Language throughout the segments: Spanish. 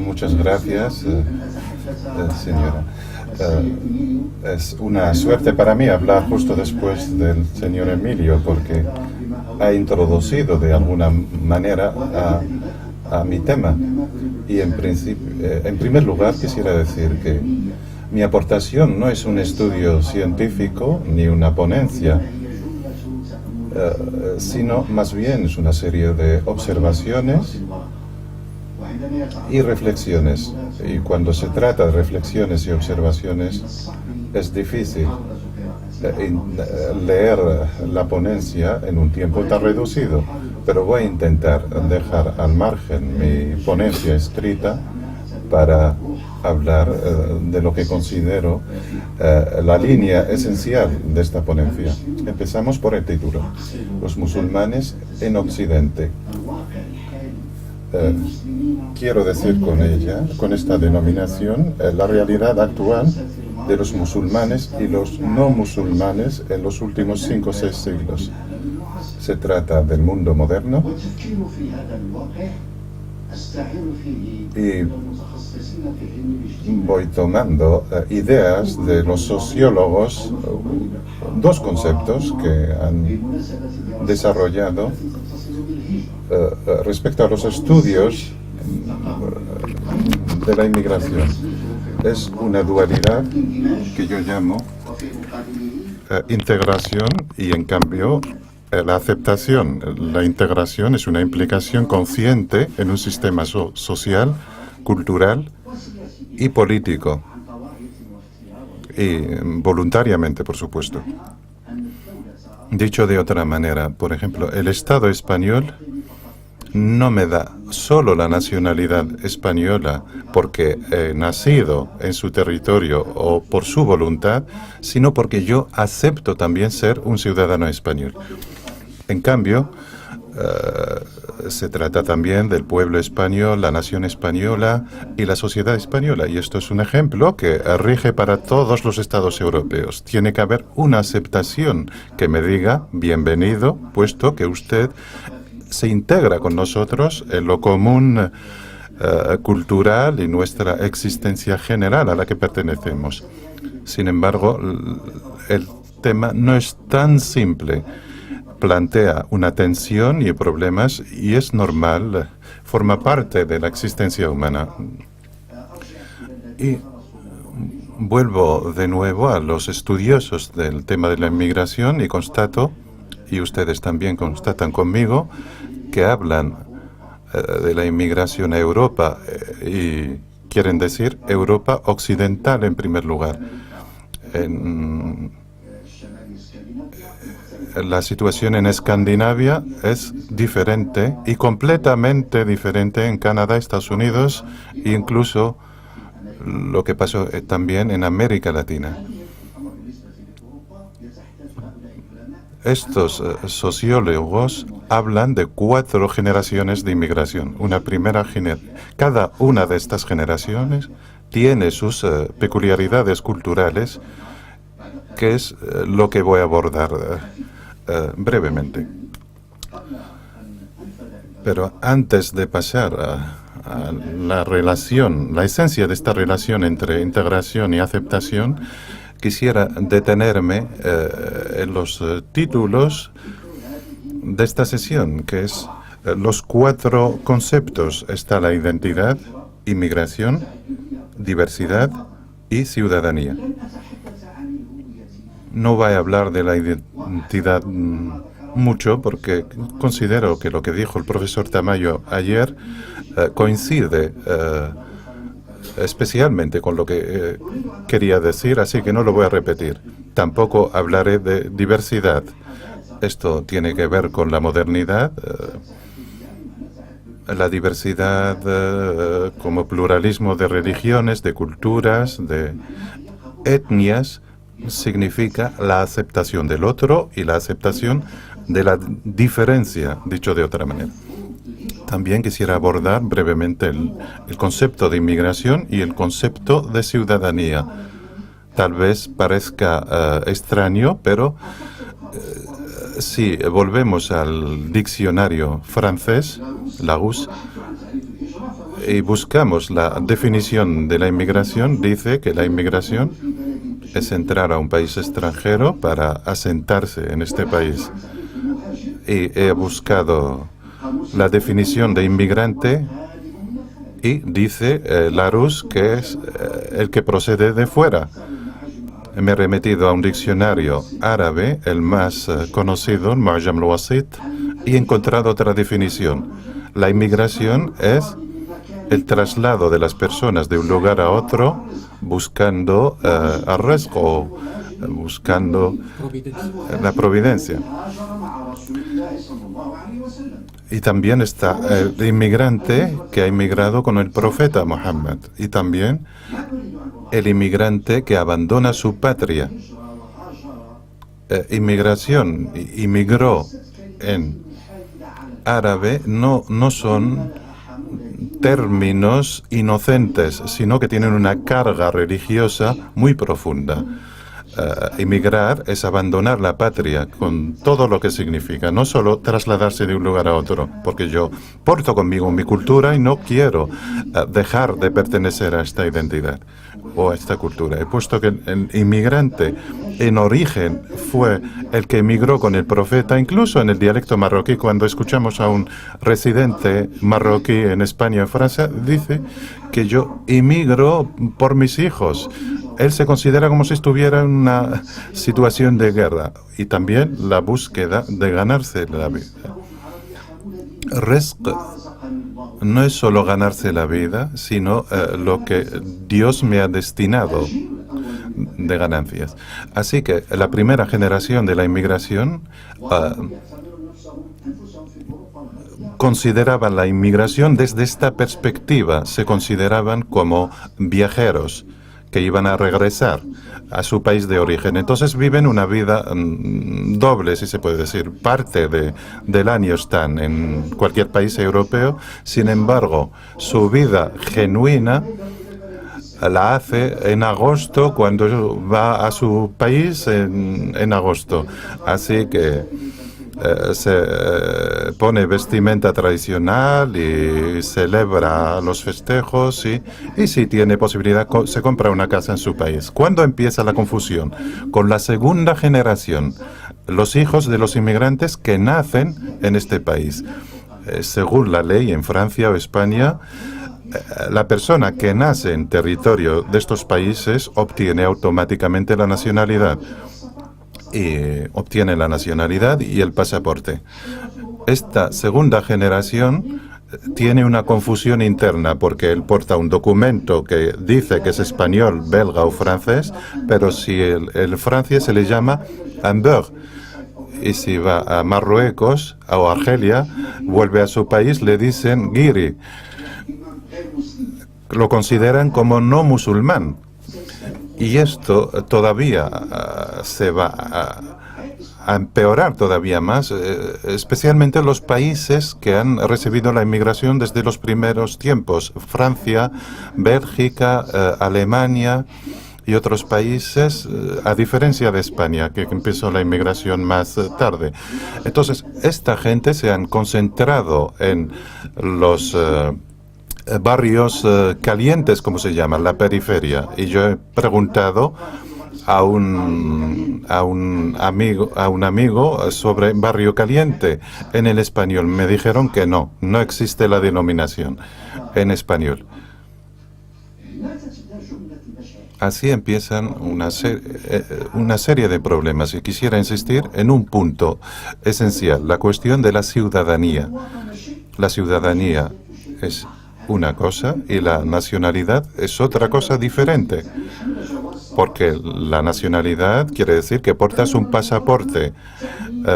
Muchas gracias, señora. Es una suerte para mí hablar justo después del señor Emilio, porque ha introducido de alguna manera a mi tema. Y en primer lugar quisiera decir que mi aportación no es un estudio científico ni una ponencia, sino más bien es una serie de observaciones y reflexiones. Y cuando se trata de reflexiones y observaciones, es difícil leer la ponencia en un tiempo tan reducido. Pero voy a intentar dejar al margen mi ponencia escrita para hablar de lo que considero la línea esencial de esta ponencia. Empezamos por el título: Los musulmanes en Occidente. Quiero decir con esta denominación, la realidad actual de los musulmanes y los no musulmanes en los últimos 5 o 6 siglos. Se trata del mundo moderno y voy tomando ideas de los sociólogos, dos conceptos que han desarrollado respecto a los estudios de la inmigración. Es una dualidad que yo llamo integración y, en cambio, la aceptación. La integración es una implicación consciente en un sistema social, cultural y político, y voluntariamente, por supuesto. Dicho de otra manera, por ejemplo, el Estado español no me da solo la nacionalidad española porque he nacido en su territorio o por su voluntad, sino porque yo acepto también ser un ciudadano español. En cambio, se trata también del pueblo español, la nación española y la sociedad española. Y esto es un ejemplo que rige para todos los estados europeos. Tiene que haber una aceptación que me diga bienvenido, puesto que usted se integra con nosotros en lo común cultural y nuestra existencia general a la que pertenecemos. Sin embargo, el tema no es tan simple. Plantea una tensión y problemas, y es normal, forma parte de la existencia humana. Y vuelvo de nuevo a los estudiosos del tema de la inmigración y constato, y ustedes también constatan conmigo, que hablan de la inmigración a Europa y quieren decir Europa occidental en primer lugar. La situación en Escandinavia es diferente y completamente diferente en Canadá, Estados Unidos e incluso lo que pasó también en América Latina. Estos sociólogos hablan de 4 generaciones de inmigración. Cada una de estas generaciones tiene sus peculiaridades culturales, que es lo que voy a abordar brevemente. Pero antes de pasar a la relación, la esencia de esta relación entre integración y aceptación, quisiera detenerme en los títulos de esta sesión, que es los 4 conceptos. Está la identidad, inmigración, diversidad y ciudadanía. No voy a hablar de la identidad mucho porque considero que lo que dijo el profesor Tamayo ayer coincide especialmente con lo que quería decir, así que no lo voy a repetir. Tampoco hablaré de diversidad. Esto tiene que ver con la modernidad, la diversidad como pluralismo de religiones, de culturas, de etnias, significa la aceptación del otro y la aceptación de la diferencia, dicho de otra manera. También quisiera abordar brevemente el concepto de inmigración y el concepto de ciudadanía. Tal vez parezca extraño, pero si volvemos al diccionario francés, Larousse, y buscamos la definición de la inmigración, dice que la inmigración es entrar a un país extranjero para asentarse en este país. Y he buscado la definición de inmigrante y dice Larousse que es el que procede de fuera. Me he remitido a un diccionario árabe, el más conocido, el Mu'jam al-Wasit, y he encontrado otra definición. La inmigración es el traslado de las personas de un lugar a otro buscando arrezco o buscando la providencia. Y también está el inmigrante que ha inmigrado con el profeta Muhammad. Y también el inmigrante que abandona su patria. Inmigración, inmigró en árabe, no son términos inocentes, sino que tienen una carga religiosa muy profunda. Emigrar es abandonar la patria con todo lo que significa, no solo trasladarse de un lugar a otro, porque yo porto conmigo mi cultura y no quiero dejar de pertenecer a esta identidad o a esta cultura. He puesto que el inmigrante en origen fue el que emigró con el profeta, incluso en el dialecto marroquí, cuando escuchamos a un residente marroquí en España o Francia, dice que yo emigro por mis hijos. Él se considera como si estuviera en una situación de guerra y también la búsqueda de ganarse la vida. Rizq no es solo ganarse la vida, sino lo que Dios me ha destinado de ganancias. Así que la primera generación de la inmigración consideraban la inmigración desde esta perspectiva, se consideraban como viajeros que iban a regresar a su país de origen. Entonces viven una vida doble, si se puede decir. Parte del año están en cualquier país europeo, sin embargo, su vida genuina la hace en agosto, cuando va a su país en agosto. Así que se pone vestimenta tradicional y celebra los festejos y si tiene posibilidad se compra una casa en su país. ¿Cuándo empieza la confusión? Con la segunda generación, los hijos de los inmigrantes que nacen en este país. Según la ley en Francia o España, la persona que nace en territorio de estos países obtiene automáticamente la nacionalidad. Y obtiene la nacionalidad y el pasaporte. Esta segunda generación tiene una confusión interna porque él porta un documento que dice que es español, belga o francés, pero si el francés se le llama Amber. Y si va a Marruecos o Argelia, vuelve a su país, le dicen Guiri. Lo consideran como no musulmán. Y esto todavía se va a empeorar todavía más, especialmente en los países que han recibido la inmigración desde los primeros tiempos. Francia, Bélgica, Alemania y otros países, a diferencia de España, que empezó la inmigración más tarde. Entonces, esta gente se han concentrado en los barrios calientes, como se llama, la periferia. Y yo he preguntado a un amigo sobre barrio caliente en el español. Me dijeron que no existe la denominación en español. Así empiezan una serie de problemas y quisiera insistir en un punto esencial, la cuestión de la ciudadanía. La ciudadanía es una cosa y la nacionalidad es otra cosa diferente. porque la nacionalidad quiere decir que portas un pasaporte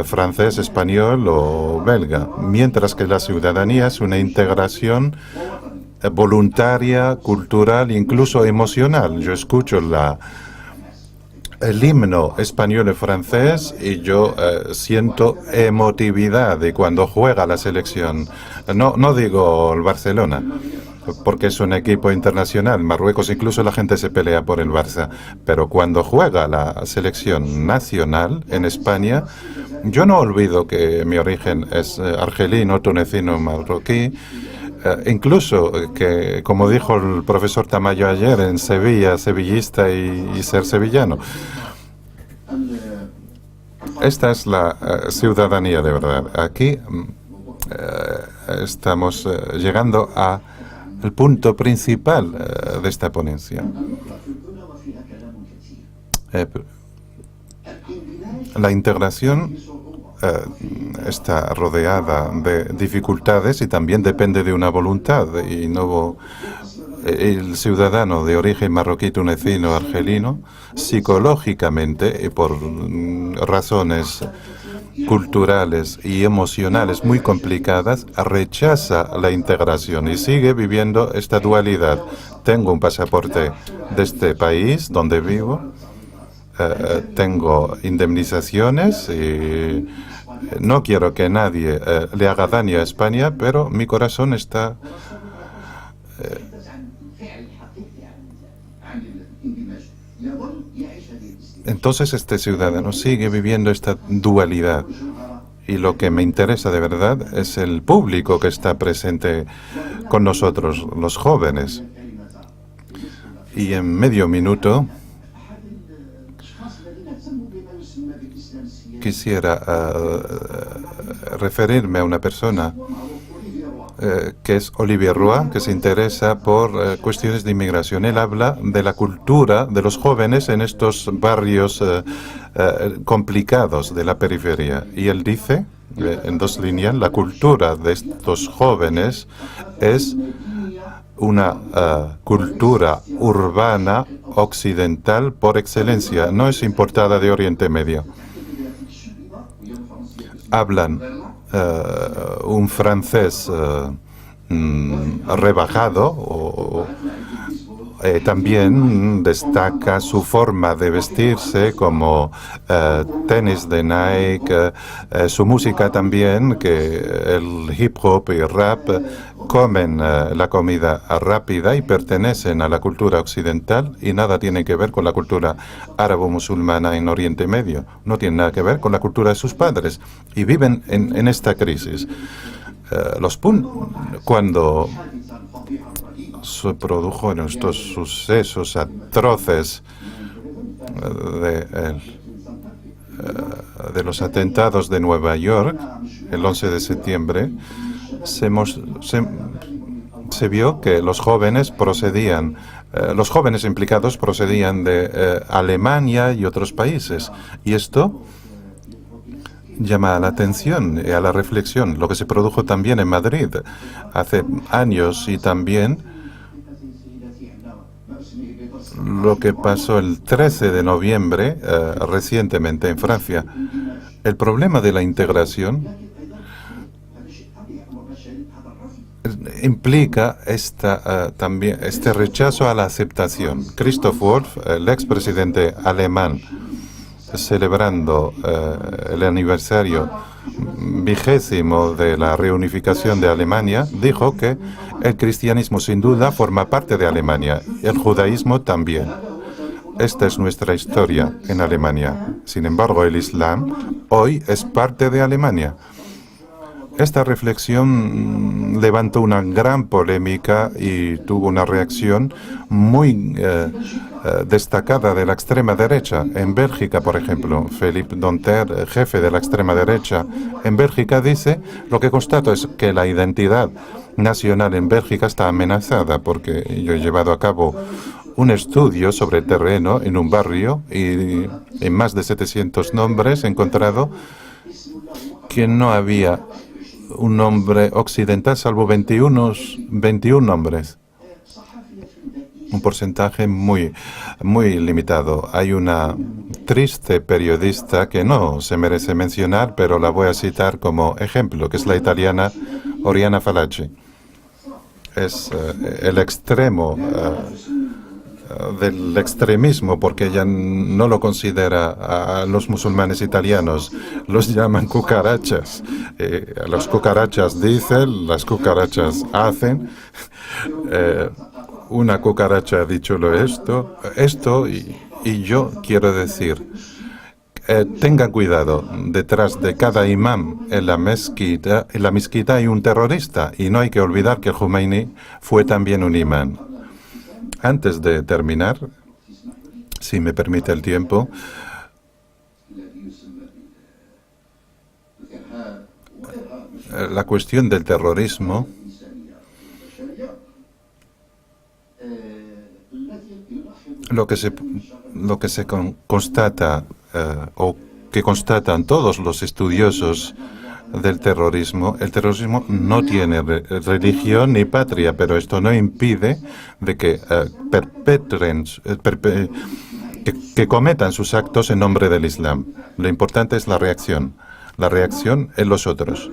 francés, español o belga, mientras que la ciudadanía es una integración voluntaria, cultural, incluso emocional. Yo escucho el himno español y francés y yo siento emotividad de cuando juega la selección. No digo el Barcelona, porque es un equipo internacional. Marruecos incluso la gente se pelea por el Barça. Pero cuando juega la selección nacional en España, yo no olvido que mi origen es argelino, tunecino, marroquí. Incluso que, como dijo el profesor Tamayo ayer, en Sevilla, sevillista y ser sevillano. Esta es la ciudadanía de verdad. Aquí estamos llegando al punto principal de esta ponencia. La integración está rodeada de dificultades y también depende de una voluntad. Y no el ciudadano de origen marroquí, tunecino, argelino, psicológicamente y por razones culturales y emocionales muy complicadas, rechaza la integración y sigue viviendo esta dualidad. Tengo un pasaporte de este país donde vivo, tengo indemnizaciones y no quiero que nadie le haga daño a España, pero mi corazón está entonces este ciudadano sigue viviendo esta dualidad. Y lo que me interesa de verdad es el público que está presente con nosotros, los jóvenes. Y en medio minuto quisiera referirme a una persona que es Olivier Roy, que se interesa por cuestiones de inmigración. Él habla de la cultura de los jóvenes en estos barrios complicados de la periferia. Y él dice, en dos líneas, la cultura de estos jóvenes es una cultura urbana occidental por excelencia, no es importada de Oriente Medio. Hablan un francés rebajado también destaca su forma de vestirse como tenis de Nike, su música también, que el hip hop y rap comen la comida rápida y pertenecen a la cultura occidental y nada tiene que ver con la cultura árabo-musulmana en Oriente Medio. No tiene nada que ver con la cultura de sus padres y viven en esta crisis. Cuando se produjo en estos sucesos atroces de los atentados de Nueva York, el 11 de septiembre, se vio que los jóvenes implicados procedían de Alemania y otros países. Y esto llama la atención y a la reflexión. Lo que se produjo también en Madrid hace años y también lo que pasó el 13 de noviembre recientemente en Francia. El problema de la integración implica también este rechazo a la aceptación. Christoph Wolff, el expresidente alemán, celebrando el aniversario 20º de la reunificación de Alemania, dijo que el cristianismo sin duda forma parte de Alemania, y el judaísmo también. Esta es nuestra historia en Alemania. Sin embargo, el Islam hoy es parte de Alemania. Esta reflexión levantó una gran polémica y tuvo una reacción muy destacada de la extrema derecha. En Bélgica, por ejemplo, Philippe Donter, jefe de la extrema derecha en Bélgica, dice: lo que constato es que la identidad nacional en Bélgica está amenazada, porque yo he llevado a cabo un estudio sobre el terreno en un barrio y en más de 700 nombres he encontrado que no había un nombre occidental salvo 21 nombres. un porcentaje muy, muy limitado. Hay una triste periodista que no se merece mencionar, pero la voy a citar como ejemplo, que es la italiana Oriana Fallaci. Es el extremo del extremismo, porque ella no lo considera a los musulmanes italianos, los llaman cucarachas. Las cucarachas dicen, las cucarachas hacen. Una cucaracha ha dicho esto y yo quiero decir, tengan cuidado, detrás de cada imán en la mezquita hay un terrorista y no hay que olvidar que Khomeini fue también un imán. Antes de terminar, si me permite el tiempo, la cuestión del terrorismo lo que se constata o que constatan todos los estudiosos del terrorismo, el terrorismo no tiene religión ni patria, pero esto no impide de que que cometan sus actos en nombre del Islam. Lo importante es la reacción en los otros.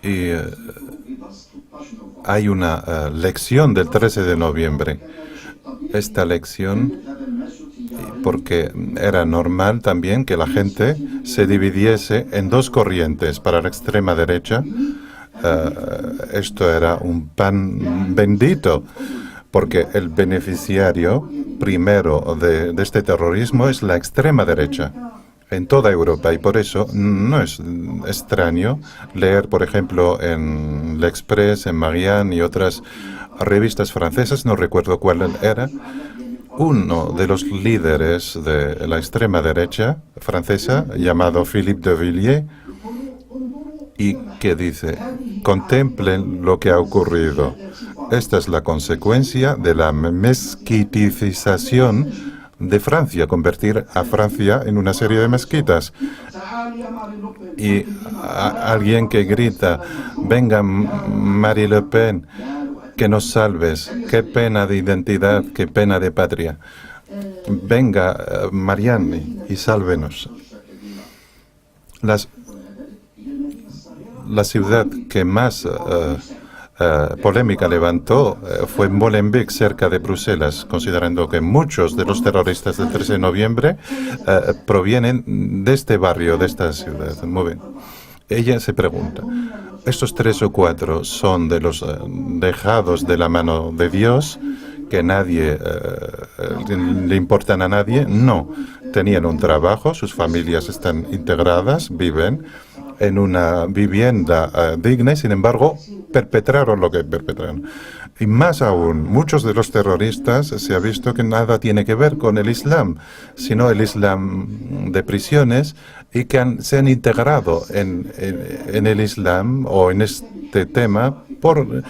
Y hay una lección del 13 de noviembre. Esta lección, porque era normal también que la gente se dividiese en dos corrientes. Para la extrema derecha, esto era un pan bendito, porque el beneficiario primero de este terrorismo es la extrema derecha en toda Europa, y por eso no es extraño leer, por ejemplo, en L'Express, en Marianne y otras revistas francesas, no recuerdo cuál era, uno de los líderes de la extrema derecha francesa, llamado Philippe de Villiers, y que dice: contemplen lo que ha ocurrido. Esta es la consecuencia de la mezquitización de Francia, convertir a Francia en una serie de mezquitas. Y alguien que grita: venga, Marie Le Pen, que nos salves, qué pena de identidad, qué pena de patria. Venga, Marianne, y sálvenos. La ciudad que más polémica levantó fue Molenbeek, cerca de Bruselas, considerando que muchos de los terroristas del 13 de noviembre provienen de este barrio, de esta ciudad. Muy bien. Ella se pregunta: ¿estos 3 o 4 son de los dejados de la mano de Dios, que nadie le importan a nadie? No. Tenían un trabajo, sus familias están integradas, viven en una vivienda digna y, sin embargo, perpetraron lo que perpetraron. Y más aún, muchos de los terroristas se ha visto que nada tiene que ver con el Islam, sino el Islam de prisiones, y que se han integrado en el Islam o en este tema por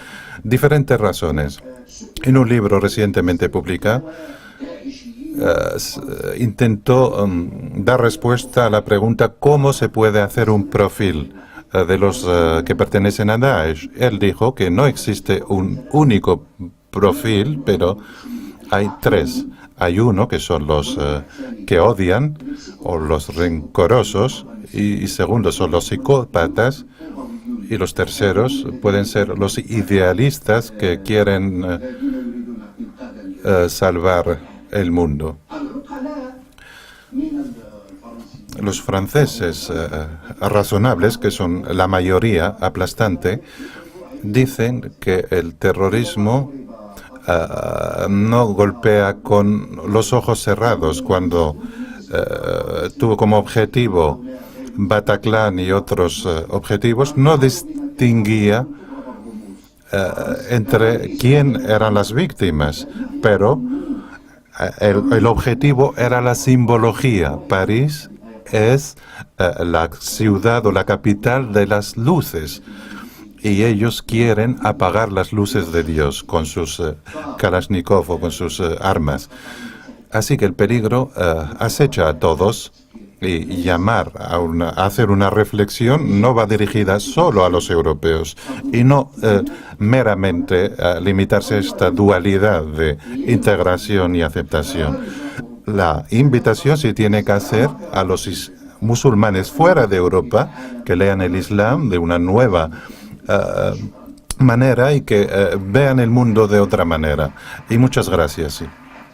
diferentes razones. En un libro recientemente publicado, intentó dar respuesta a la pregunta: ¿cómo se puede hacer un perfil de los que pertenecen a Daesh? Él dijo que no existe un único perfil, pero hay 3. Hay uno que son los que odian o los rencorosos, y segundo son los psicópatas, y los terceros pueden ser los idealistas que quieren salvar el mundo. Los franceses razonables, que son la mayoría aplastante, dicen que el terrorismo no golpea con los ojos cerrados. Cuando tuvo como objetivo Bataclan y otros objetivos, no distinguía entre quién eran las víctimas, pero el objetivo era la simbología. París es la ciudad o la capital de las luces, y ellos quieren apagar las luces de Dios con sus Kalashnikov o con sus armas. Así que el peligro acecha a todos, y llamar a hacer una reflexión no va dirigida solo a los europeos y no meramente a limitarse a esta dualidad de integración y aceptación. La invitación se tiene que hacer a los musulmanes fuera de Europa que lean el Islam de una nueva manera y que vean el mundo de otra manera. Y muchas gracias. Sí.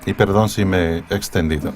Y perdón si me he extendido.